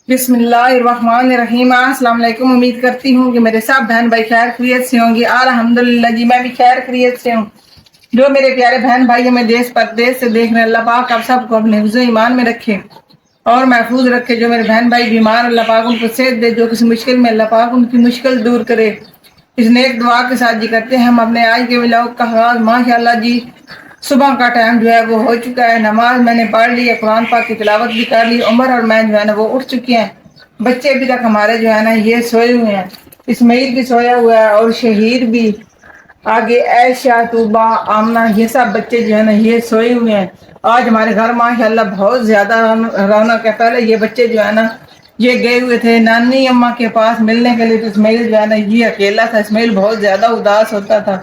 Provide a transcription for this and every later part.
बिस्मिल्लाहिर्रहमानिर्रहीम। अस्सलाम वालेकुम। उम्मीद करती हूँ कि मेरे सब बहन भाई खैर खैरियत से होंगे। अल्हम्दुलिल्लाह जी, मैं भी खैर खैरियत से हूँ। जो मेरे प्यारे बहन भाई हमें देश परदेश से देख रहे हैं, अल्लाह पाक आप सबको अपने हिफ्ज़ ईमान में रखे और महफूज रखे। जो मेरे बहन भाई बीमार, अल्लाह पाक उनको सेहत दे। जो किसी मुश्किल में, अल्लाह पाक उनकी मुश्किल दूर करे। इस नेक दुआ के साथ जी करते हैं हम अपने आज के व्लॉग का आगाज़। माशाअल्लाह जी, सुबह का टाइम जो है वो हो चुका है। नमाज मैंने पढ़ ली है, कुरान पाक की तिलावत भी कर ली। उमर और मैं जो है ना वो उठ चुके हैं। बच्चे अभी तक हमारे जो है ना ये सोए हुए हैं। इस्माइल भी सोया हुआ है और शहीर भी। आगे ऐशा, तूबा, आमना, ये सब बच्चे जो है ना ये सोए हुए हैं। आज हमारे घर माशाअल्लाह बहुत ज्यादा रौनक है। पहले ये बच्चे जो है ना ये गए हुए थे नानी अम्मा के पास मिलने के लिए। तो इस्माइल जो है ना ये अकेला था। इस्माइल बहुत ज्यादा उदास होता था।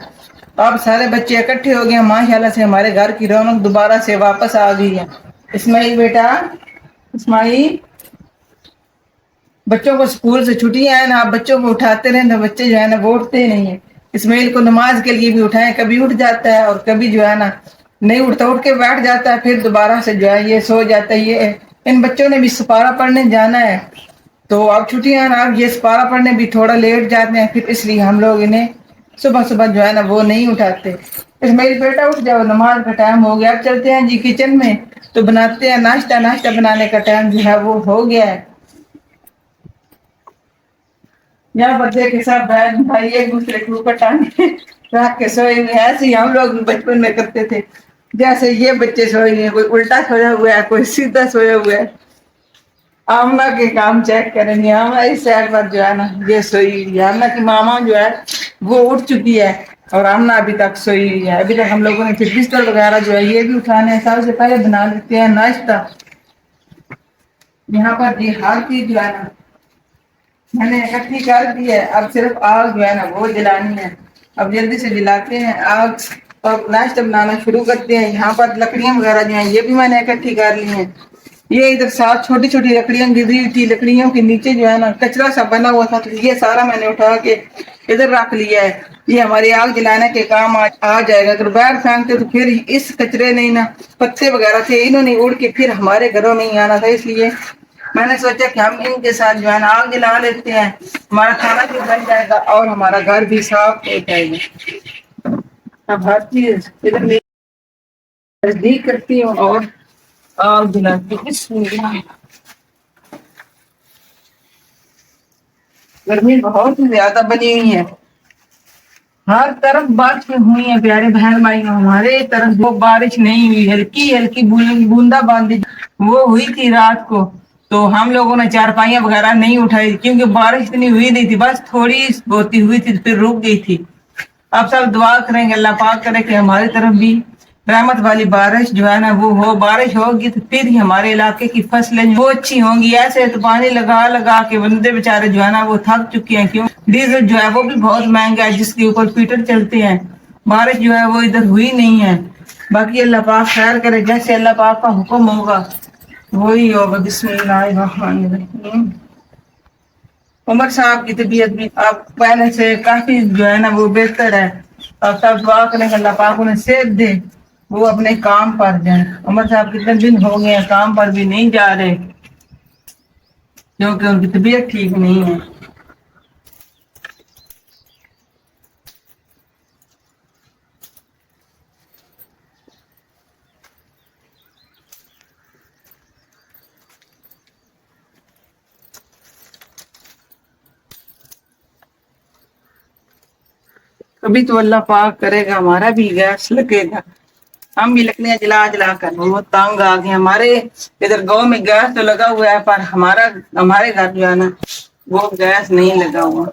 अब सारे बच्चे इकट्ठे हो गए। माशाल्लाह से हमारे घर की रौनक दोबारा से वापस आ गई है। इस्माइल बेटा, इस्माइल, बच्चों को स्कूल से छुट्टियां हैं ना, आप बच्चों को उठाते रहे तो बच्चे जो है ना वो उठते नहीं है। इस्माइल को नमाज के लिए भी उठाएं, कभी उठ जाता है और कभी जो है ना नहीं उठता, उठ के बैठ जाता है, फिर दोबारा से जो है ये सो जाता है। ये इन बच्चों ने भी सपारा पढ़ने जाना है, तो अब छुट्टियां हैं, अब ये सपारा पढ़ने भी थोड़ा लेट जाते हैं, फिर इसलिए हम लोग इन्हें सुबह सुबह जो है ना वो नहीं उठाते। इस्माइल बेटा उठ जाओ, नमाज का टाइम हो गया। अब चलते हैं जी किचन में, तो बनाते हैं नाश्ता। नाश्ता बनाने का टाइम जो है वो हो गया है। यहाँ पर देखे सब बहन भाई एक दूसरे के ऊपर टांगे रख के सोए हुए हैं। ऐसे ही हम लोग भी बचपन में करते थे। जैसे ये बच्चे सोए हुए हैं, कोई उल्टा सोया हुआ है, कोई सीधा सोया हुआ है। आमना के काम चेक करेंगे। आमना इस साइड पर जो है ना ये सोई हुई है। आमना की मामा जो है वो उठ चुकी है और आमना अभी तक सोई हुई है। अभी तक हम लोगों ने फिर बिस्तर वगैरह जो है ये भी उठाने हैं। सबसे पहले बना लेते हैं नाश्ता। यहाँ पर जी हर चीज जो है ना मैंने इकट्ठी कर दी है। अब सिर्फ आग जो है ना वो जलानी है। अब जल्दी से जलाते हैं आग और नाश्ता बनाना शुरू करते हैं। यहाँ पर लकड़ियां वगैरह जो है ये भी मैंने इकट्ठी कर ली हैं। ये इधर साथ छोटी छोटी लकड़ियां गिरी हुई थी। लकड़ियों के नीचे जो है ना कचरा सा बना हुआ था, तो ये सारा मैंने उठा के इधर रख लिया है। ये हमारी आग जलाने के काम आ जाएगा। अगर बाहर फेंकते तो फिर इस कचरे ने ना पत्ते वगैरह थे, इन्होंने उड़ के फिर हमारे घरों में ही आना था। इसलिए मैंने सोचा कि हम इनके साथ जो है ना आग जला लेते हैं। हमारा खाना भी बन जाएगा और हमारा घर भी साफ हो जाएगा। अब हर चीज इधर नजदीक करती हूँ और आग जलाती हूँ। गर्मी बहुत ही ज्यादा बनी हुई है। हर तरफ बारिश हुई है प्यारे बहन भाई। हमारे तरफ वो बारिश नहीं हुई, हल्की हल्की बूंदा बांदी वो हुई थी रात को। तो हम लोगों ने चारपाइयां वगैरह नहीं उठाई क्योंकि बारिश इतनी हुई नहीं थी, बस थोड़ी बहुत हुई थी फिर रुक गई थी। आप सब दुआ करेंगे अल्लाह पाक करे कि हमारी तरफ भी रहमत वाली बारिश जो है ना वो हो। बारिश होगी तो फिर ही हमारे इलाके की फसलें वो अच्छी होंगी। ऐसे तो पानी लगा लगा के बंदे बेचारे जो है ना वो थक चुके हैं। क्यों, डीजल जो है वो भी बहुत महंगा है जिसके ऊपर पीटर चलते हैं। बारिश जो है वो इधर हुई नहीं है। बाकी अल्लाह पाक खैर करे, जैसे अल्लाह पाक का हुक्म होगा वही होगा। बिस्मिल्लाहिर्रहमानिर्रहीम। उमर साहब की तबीयत भी अब पहले से काफी जो है ना वो बेहतर है। अब सब दुआ करें अल्लाह पाक उन्हें सेहत दे, वो अपने काम पर जाए। उमर साहब कितने दिन हो गए हैं काम पर भी नहीं जा रहे क्योंकि उनकी तबीयत ठीक नहीं है। कभी तो अल्लाह पाक करेगा हमारा भी गैस लगेगा। हम भी लकड़ियां जला जला कर बहुत तंग आ गए। हमारे इधर गांव में गैस तो लगा हुआ है पर हमारे घर जो है ना वो गैस नहीं लगा हुआ।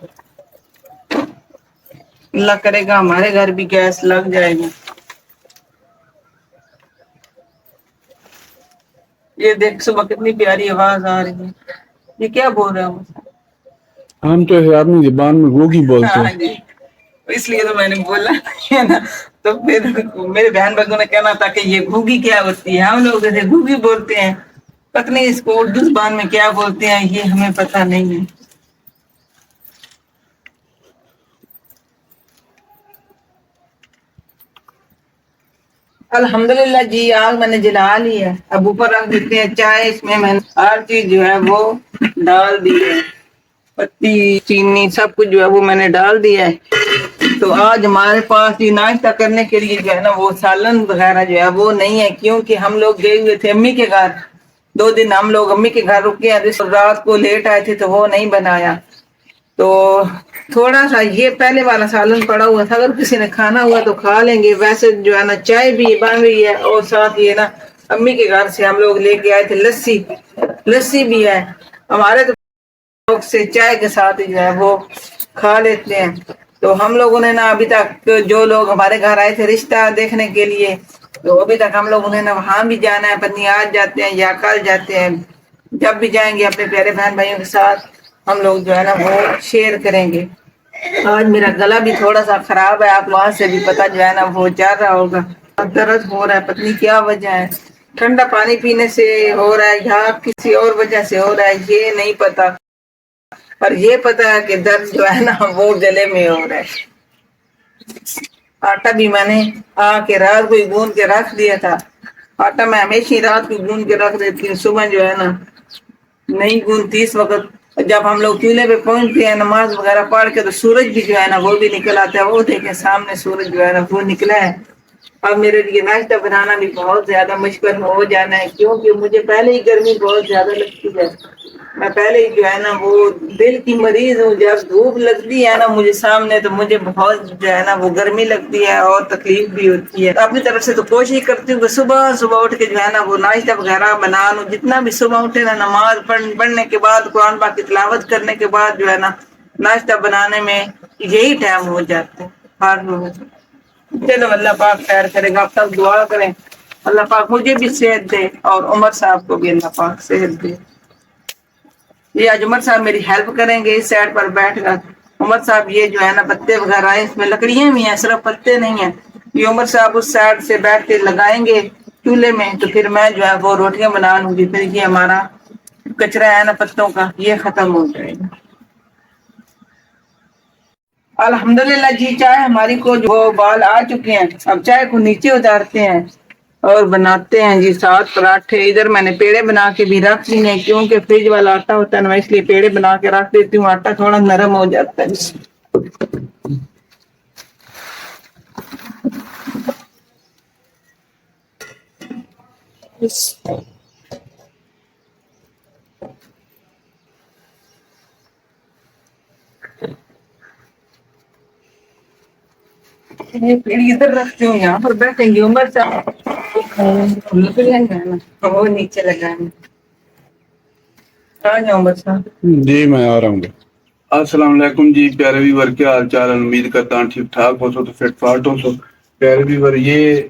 अल्लाह करेगा हमारे घर भी गैस लग जाएगी। ये देख सुबह कितनी प्यारी आवाज आ रही है। ये क्या बोल रहा हूँ? हम तो अपनी जुबान में गोगी बोलते हाँ हैं। जी, इसलिए तो मैंने बोला है ना। तो फिर मेरे बहन भाइयों ने कहना था कि ये घूगी क्या होती है, हम लोग जैसे घूगी बोलते हैं। पता नहीं इसको उर्दू जुबान में क्या बोलते हैं ये हमें पता नहीं है। الحمدللہ جی آگ میں نے جلا لی ہے. اب اوپر رکھ دیتے ہیں چائے. اس میں میں نے ہر چیز جو ہے وہ ڈال دی ہے, پتی چینی سب کچھ جو ہے وہ میں نے ڈال دیا ہے. تو آج ہمارے پاس یہ ناشتہ کرنے کے لیے جو ہے نا وہ سالن وغیرہ جو ہے وہ نہیں ہے, کیونکہ ہم لوگ گئے ہوئے تھے امی کے گھر. 2 دن ہم لوگ امی کے گھر رکے ہیں, رات کو لیٹ آئے تھے تو وہ نہیں بنایا. تو تھوڑا سا یہ پہلے والا سالن پڑا ہوا تھا, اگر کسی نے کھانا ہوا تو کھا لیں گے. ویسے جو ہے نا چائے بھی بن رہی ہے, اور ساتھ یہ نا امی کے گھر سے ہم لوگ لے کے آئے تھے لسی بھی ہے. ہمارے تو لوگ سے چائے کے ساتھ جو ہے وہ کھا لیتے ہیں. تو ہم لوگوں نے نا ابھی تک جو لوگ ہمارے گھر آئے تھے رشتہ دیکھنے کے لیے, تو ابھی تک ہم لوگوں نے نا وہاں بھی جانا ہے. پتنی آج جاتے ہیں یا کل جاتے ہیں, جب بھی جائیں گے اپنے پیارے بہن بھائیوں کے ساتھ ہم لوگ جو ہے نا وہ شیئر کریں گے. آج میرا گلا بھی تھوڑا سا خراب ہے, آپ وہاں سے بھی پتہ جو ہے نا وہ چل رہا ہوگا. اب درد ہو رہا ہے, پتہ نہیں کیا وجہ ہے. ٹھنڈا پانی پینے سے ہو رہا ہے یا کسی اور وجہ سے ہو رہا ہے یہ نہیں پتا, پر یہ پتا ہے کہ درد جو ہے نا وہ گلے میں ہو رہا ہے. آٹا بھی میں نے آ کے رات کو گوند کے رکھ دیا تھا. آٹا میں ہمیشہ رات کو گوند کے رکھ دیتی ہوں, صبح جو ہے نا نہیں گوندتی. اس وقت جب ہم لوگ چولہے پہ پہنچتے ہیں نماز وغیرہ پڑھ کے, تو سورج بھی جو ہے نا وہ بھی نکل آتا ہے. وہ دیکھیں سامنے سورج جو ہے نا وہ نکلا ہے. اب میرے لیے ناشتہ بنانا بھی بہت زیادہ مشکل ہو جانا ہے, کیونکہ مجھے پہلے ہی گرمی بہت زیادہ لگتی ہے. میں پہلے ہی جو ہے نا وہ دل کی مریض ہوں. جب دھوپ لگتی ہے نا مجھے سامنے تو مجھے بہت جو ہے نا وہ گرمی لگتی ہے اور تکلیف بھی ہوتی ہے. اپنی طرف سے تو کوشش کرتی ہوں کہ صبح صبح اٹھ کے جو ہے نا وہ ناشتہ وغیرہ بنا لوں. جتنا بھی صبح اٹھے نا نماز پڑھنے کے بعد, قرآن پاک کی تلاوت کرنے کے بعد جو ہے نا ناشتہ بنانے میں یہی ٹائم ہو جاتا ہے ہر روز. چلو اللہ پاک خیر کرے گا. آپ سب دعا کریں اللہ پاک مجھے بھی صحت دے اور عمر صاحب کو بھی اللہ پاک صحت دے. یہ آج عمر صاحب میری ہیلپ کریں گے اس سائڈ پر بیٹھ کر. عمر صاحب یہ جو ہے نا پتے وغیرہ ہیں, اس میں لکڑیاں بھی ہیں صرف پتے نہیں ہیں. یہ عمر صاحب اس سائڈ سے بیٹھ کے لگائیں گے چولہے میں, تو پھر میں جو ہے وہ روٹیاں بنا لوں گی. پھر یہ ہمارا کچرا ہے نا پتوں کا یہ ختم ہو جائے گا. الحمدللہ جی چائے ہماری کو جو بال آ چکے ہیں. اب چائے کو نیچے اتارتے ہیں اور بناتے ہیں جی 7 پراٹھے. ادھر میں نے پیڑے بنا کے بھی رکھ لی ہیں, کیونکہ فریج والا آٹا ہوتا ہے نا, اس لیے پیڑے بنا کے رکھ دیتی ہوں. آٹا تھوڑا نرم ہو جاتا ہے. یہ پیڑی ادھر رکھتی ہوں, یہاں پر بیٹھیں گی عمر صاحب وہ نیچے لگائیں. آ جاؤ عمر صاحب. جی میں آ رہا ہوں. السلام علیکم جی پیارے ویور, کیا حال چال ہے؟ امید کرتا ہوں ٹھیک ٹھاک ہو سو, تو فٹ فاٹ ہو سو. پیارے ویور یہ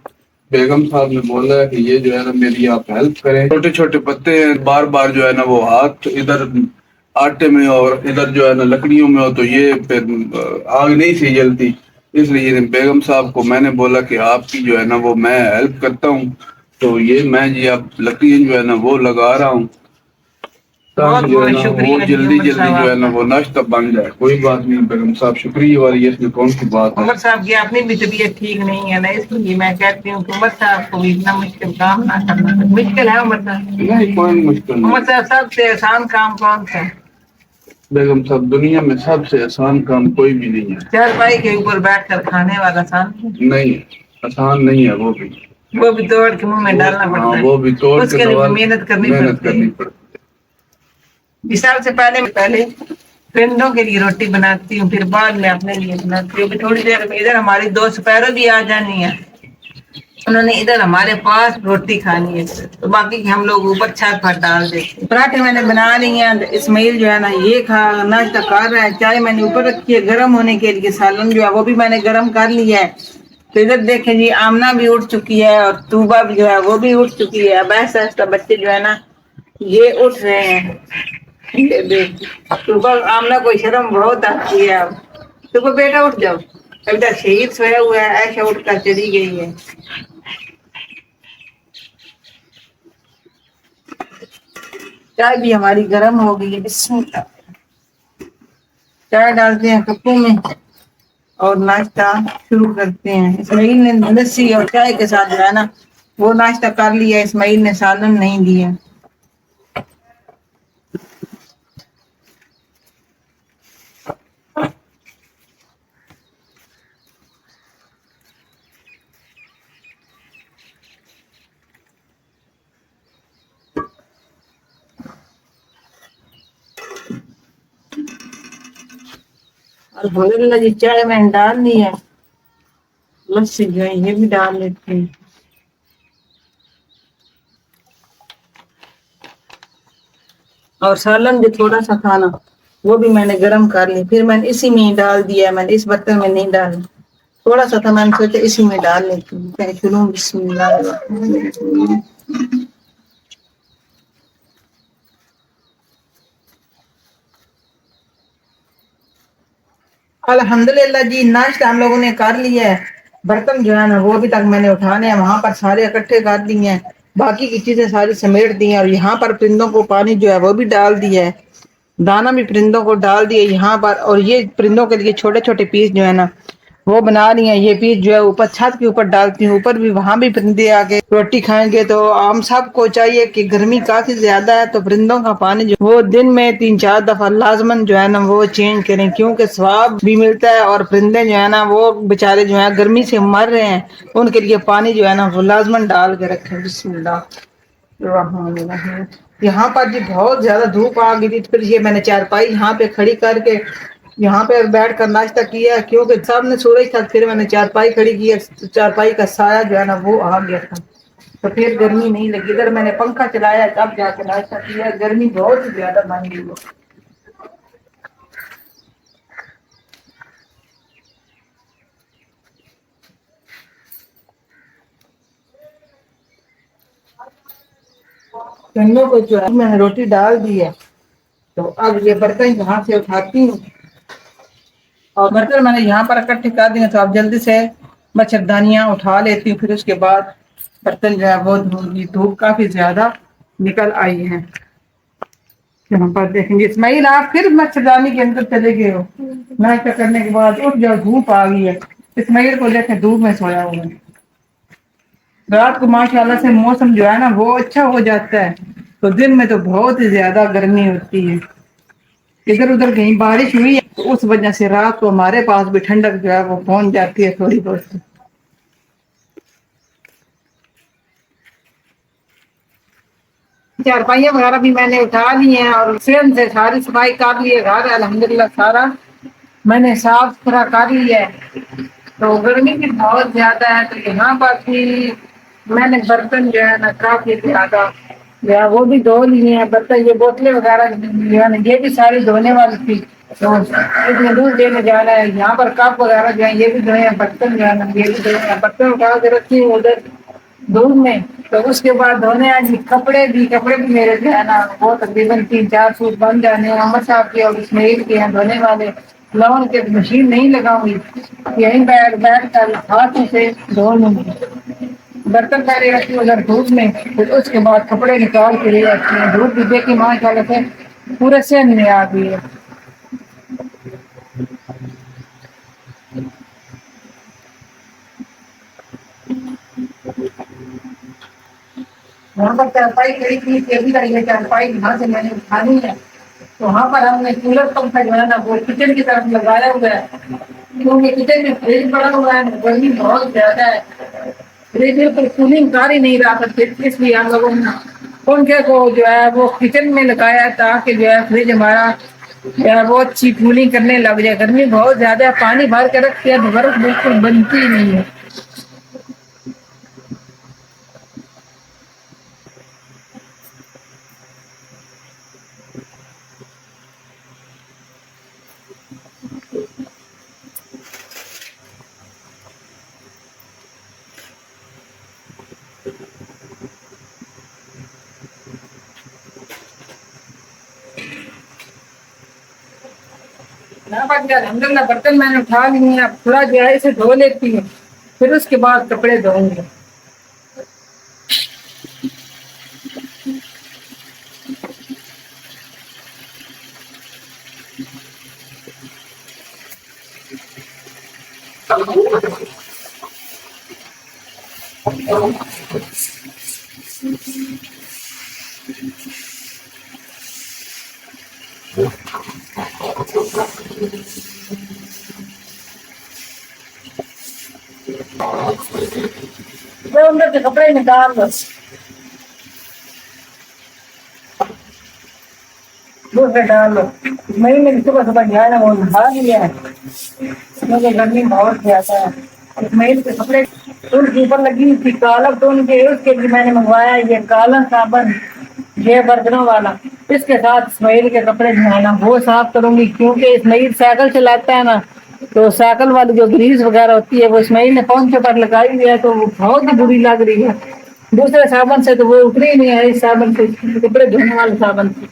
بیگم صاحب نے بولا ہے کہ یہ جو ہے نا میری آپ ہیلپ کریں. چھوٹے چھوٹے پتے ہیں, بار بار جو ہے نا وہ ہاتھ ادھر آٹے میں اور ادھر جو ہے نا لکڑیوں میں ہو, تو یہ پھر آگ نہیں سی جلتی. اس لیے بیگم صاحب کو میں نے بولا کہ آپ کی جو ہے نا وہ میں ہیلپ کرتا ہوں. تو یہ میں جی اب لکڑی جو ہے نا وہ لگا رہا ہوں, بہت تاکہ جو ہے بہت نا وہ شکریہ جی جلدی عمر جلدی صاحب جو ہے آپ نا کا. وہ ناشتہ بن جائے. کوئی بات نہیں بیگم صاحب, شکریہ والی اس میں کون سی بات ہے. عمر صاحب کی اپنی بھی طبیعت ٹھیک نہیں ہے نا, اس لیے میں کہتی ہوں کہ عمر صاحب کو بھی اتنا مشکل کام نہ کرنا. مشکل ہے عمر صاحب؟ نہیں کوئی مشکل عمر نہیں. صاحب سب سے آسان کام کون سا ہے؟ بیگم صاحب دنیا میں سب سے آسان کام کوئی بھی نہیں ہے. چارپائی کے اوپر بیٹھ کر کھانے والا آسان نہیں, آسان نہیں ہے وہ بھی. وہ بھی توڑ کے منہ میں ڈالنا پڑتا ہاں ہے, وہ بھی توڑ اس کے کے لیے نوال محنت کرنی محنت پڑتی کرنی ہے. پڑتی. سب سے پہلے پرندوں کے لیے روٹی بناتی ہوں, پھر بعد میں اپنے لیے بناتی ہوں. تھوڑی دیر میں ادھر ہماری 2 سپیرو بھی آ جانی ہے, انہوں نے ادھر ہمارے پاس روٹی کھانی ہے, تو باقی ہم لوگ اوپر چھت پر ڈال دیتے. پراٹھے میں نے بنا لی ہیں. اسماعیل جو ہے نا یہ ناشتہ کر رہا ہے. چائے میں نے اوپر رکھی ہے گرم ہونے کے لیے. سالن جو ہے وہ بھی میں نے گرم کر لیا ہے. تو ادھر دیکھیں جی آمنہ بھی اٹھ چکی ہے اور طوبہ بھی جو ہے وہ بھی اٹھ چکی ہے. اب ایسا ایسا بچے جو ہے نا یہ اٹھ رہے ہیں. یہ دیکھ صبح آمنہ کو شرم بہت آتی ہے. اب صبح بیٹا اٹھ جاؤ, بیٹا شہید سویا ہوا ہے. ایسا اٹھ کر چلی گئی ہے. چائے بھی ہماری گرم ہو گئی ہے. بسم اللہ. چائے ڈالتے ہیں کپوں میں. اور नाश्ता शुरू करते हैं। इस्माइल ने लस्सी और चाय के साथ जो है ना वो नाश्ता कर लिया, इस्माइल ने सालन नहीं दिया। अल्हम्दुलिल्लाह जी, चाय मैंने डाल दी है, लस्सी जो है ये भी डाल लेते हैं। और सालन जो थोड़ा सा था ना वो भी मैंने गरम कर लिया, फिर मैंने इसी में ही डाल दिया, मैंने इस बर्तन में नहीं डाला, थोड़ा सा था, मैंने सोचा इसी में डाल लेती हूँ। मैं शुरू बिस्मिल्लाह। अल्हम्दुलिल्लाह जी, नाश्ता हम लोगों ने कर लिया है। बर्तन जो है ना वो अभी तक मैंने उठाने हैं, वहां पर सारे इकट्ठे कर दिए हैं, बाकी की चीजें सारी समेट दी हैं, और यहाँ पर परिंदों को पानी जो है वो भी डाल दिया है, दाना भी परिंदों को डाल दिया यहाँ पर। और ये परिंदों के लिए छोटे छोटे पीस जो है ना वो बना रही हैं, ये पीस जो है ऊपर छत के ऊपर डालती हूँ, ऊपर भी वहां भी परिंदे आके रोटी खाएंगे। तो हम सबको चाहिए कि गर्मी काफी ज्यादा है, तो परिंदों का पानी जो वो दिन में 3-4 दफा लाजमन जो है ना वो चेंज करें, क्योंकि स्वाब भी मिलता है, और परिंदे जो है ना वो बेचारे जो है गर्मी से मर रहे हैं, उनके लिए पानी जो है ना वो लाजमन डाल के रखें। बिस्मिल्लाह। यहाँ पर जी बहुत ज्यादा धूप आ गई थी, फिर ये मैंने चारपाई यहाँ पे खड़ी करके यहाँ पे बैठ कर नाश्ता किया, क्योंकि सामने सूरज था, फिर मैंने चारपाई खड़ी की, चारपाई का साया जो है ना वो आ गया था, तो फिर गर्मी नहीं लगी। इधर मैंने पंखा चलाया तब जाके नाश्ता किया, गर्मी बहुत ही ज्यादा बन गई है। चन्नों को जो है मैंने रोटी डाल दी है, तो अब ये बर्तन यहाँ से उठाती हूँ, और बर्तन मैंने यहाँ पर इकट्ठे कर दिए, तो अब जल्दी से मच्छरदानियां उठा लेती हूँ, फिर उसके बाद बर्तन जो है वो धोंगी। धूप काफी ज्यादा निकल आई है। यहाँ पर देखेंगे इस्माइल, आप फिर मच्छरदानी के अंदर चले गए हो, नाश्ता करने के बाद उठ जाओ, धूप आ गई है। इस्माइल को देखे धूप में सोया हुआ है। रात को माशाल्लाह से मौसम जो है ना वो अच्छा हो जाता है, तो दिन में तो बहुत ही ज्यादा गर्मी होती है। इधर उधर कहीं बारिश हुई है तो उस वजह से रात को हमारे पास भी ठंडक जो है वो पहुंच जाती है थोड़ी बहुत। चारपाइयाँ वगैरह भी मैंने उठा ली हैं, और स्वयं से सारी सफाई कर ली है, घर अल्हम्दुलिल्लाह सारा मैंने साफ सुथरा कर लिया है। तो गर्मी भी बहुत ज्यादा है, तो यहाँ पर भी मैंने बर्तन जो है ना काफी ज्यादा जो है वो भी धो लिए हैं। बर्तन ये बोतलें वगैरह जो है ना ये भी सारी धोने वाली थी, तो इसमें दूध देने जाना है। यहाँ पर कप वगैरह जो है ये भी धोए हैं, बर्तन जो है ना ये भी धोए हैं, बर्तन उठा के रखी हूँ उधर दूध में। तो उसके बाद धोने आज कपड़े भी मेरे जो है ना वो तकरीबन 3-4 सूट बन जाने हैं, अहमद साहब के और इसमें के हैं धोने वाले। लॉन के मशीन नहीं लगाऊंगी, यहीं बैठ बैठ कर हाथों से धो लूंगी। बर्तन पहले रखती हूँ उधर धूप में, फिर उसके बाद कपड़े निकाल के ले जाती हूँ। धूप भी देखी माशाल्लाह से पूरे सहन में आ गई है। वहाँ पर चारपाई खड़ी की थी, अभी तक ये चारपाई यहाँ से मैंने उठानी है। तो वहाँ पर हमने कूलर पंखा जो है ना वो किचन की तरफ लगाया हुआ है, क्योंकि किचन में फ्रिज पड़ा हुआ है, गर्मी बहुत ज्यादा है, फ्रिज पर कूलिंग कर ही नहीं रहा था, इसलिए हम लोगों ने पंखे को जो है वो किचन में लगाया है, ताकि जो है फ्रिज हमारा जो है वो अच्छी कूलिंग करने लग जाए। गर्मी बहुत ज्यादा है, पानी भर के रखते हैं तो बर्फ बिल्कुल बनती ही नहीं है। यहाँ पर जो अल्हम्दुलिल्लाह बर्तन मैंने उठा लिए हैं, अब थोड़ा जो है इसे धो लेती हूँ, फिर उसके बाद कपड़े धोऊंगी। अंदर के कपड़े निकाल दो, दूसरे डाल दो। महीने की सुबह सुबह गया ना, वो नहा लिया है, मुझे गर्मी बहुत ज्यादा है। इस्माइल के कपड़े उनके ऊपर लगी थी कालक, तो उनके उसके लिए मैंने मंगवाया ये काला साबन, ये बर्तनों वाला। इसके साथ इस्माइल के कपड़े जो है ना वो साफ करूंगी, क्योंकि इस्माइल साइकिल चलाता है ना, तो साइकिल वाली जो ग्रीस वगैरह होती है वो इस्माइल ने पौंचे पर लगाई हुई है, तो वो बहुत ही बुरी लग रही है। दूसरे साबन से तो वो उतरी नहीं है, इस साबन से, कपड़े धोने वाले साबन से।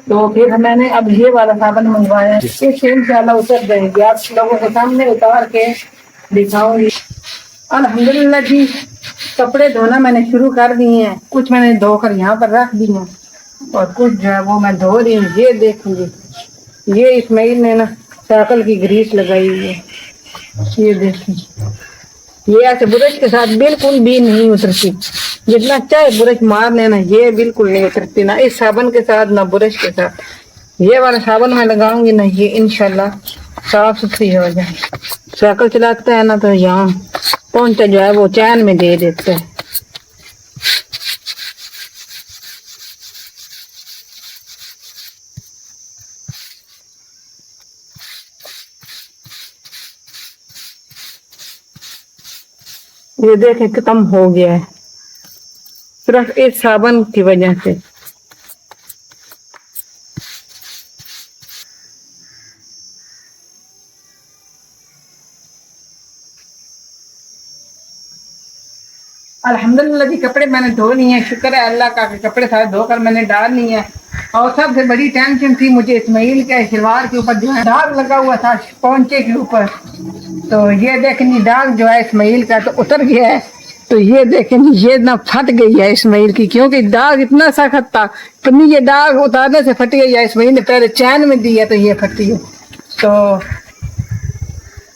तो फिर मैंने अब ये वाला साबन मंगवाया है, इससे इंशाल्लाह उतर जाएगी। आप लोगों के सामने उतार के दिखाऊंगी। अल्हम्दुलिल्लाह जी, कपड़े धोना मैंने शुरू कर दिए हैं। कुछ मैंने धोकर यहाँ पर रख दिए हैं और कुछ जो है वो मैं धो रही हूँ। ये देखूंगी, ये इस्माइल ने ना साइकिल की ग्रीस लगाई हुई है, ये देखिए। ये ऐसे ब्रश के साथ बिल्कुल भी नहीं उतरती, जितना चाहे ब्रश मार लेना, ये बिल्कुल नहीं उतरती, ना इस साबन के साथ ना ब्रश के साथ। ये वाला साबन मैं लगाऊंगी ना, ये इंशाल्लाह साफ सुथरी हो जाए। साइकिल चलाता है ना तो यहाँ पहुंचा जो है वो चैन में दे देता है। ये देखे खत्म हो गया है सिर्फ इस साबन की वजह से। अल्हम्दुलिल्लाह जी, कपड़े मैंने धो लिए हैं, शुक्र है अल्लाह का कि कपड़े सारे धोकर मैंने डाल लिए हैं। और सबसे बड़ी टेंशन थी मुझे इस्माइल के शलवार के ऊपर जो है दाग लगा हुआ था पौंचे के ऊपर, तो ये देखें दाग जो है इस्माइल का तो उतर गया है। तो ये देखें ये ना फट गई है इस्माइल की, क्योंकि दाग इतना सख्त था, तो ये दाग उतारने से फट गई है। इस्माइल ने पहले चैन में दी है तो ये फटी है। तो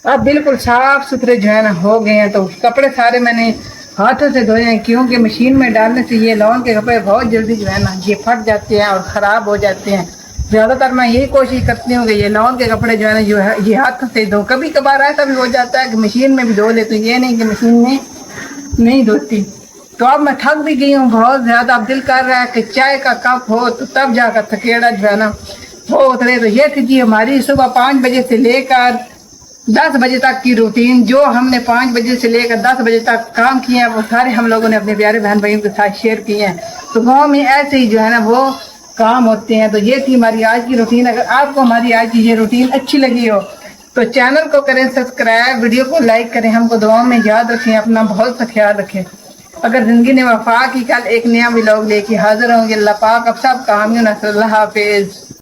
अब बिल्कुल साफ सुथरे जो है ना हो गए हैं। तो कपड़े सारे मैंने हाथों से धोए हैं, क्योंकि मशीन में डालने से ये लॉन के कपड़े बहुत जल्दी जो है ना ये फट जाते हैं और ख़राब हो जाते हैं। ज़्यादातर मैं यही कोशिश करती हूँ कि ये लॉन के कपड़े जो है ना जो है ये हाथों से धो। कभी कभार ऐसा भी हो जाता है कि मशीन में भी धो लेते, ये नहीं कि मशीन में नहीं धोती। तो अब मैं थक भी गई हूँ बहुत ज़्यादा। अब दिल कर रहा है कि चाय का कप हो तो तब जाकर थकेड़ा जो है ना वो उतरे। तो ये थी जी हमारी सुबह 5 बजे से लेकर 10 बजे तक की रूटीन। जो हमने 5 बजे से लेकर 10 बजे तक काम किए हैं वो सारे हम लोगों ने अपने प्यारे बहन भाइयों के साथ शेयर किए हैं। तो गाँव में ऐसे ही जो है ना वो काम होते हैं। तो ये थी हमारी आज की रूटीन। अगर आपको हमारी आज की ये रूटीन अच्छी लगी हो तो चैनल को करें सब्सक्राइब, वीडियो को लाइक करें, हमको दुआओं में याद रखें, अपना बहुत सा ख्याल रखें। अगर ज़िंदगी ने वफा की, कल एक नया व्लॉग लेके हाजिर होंगे। अल्लाह पाक अब सब कामयाब। अल्लाह हाफिज़।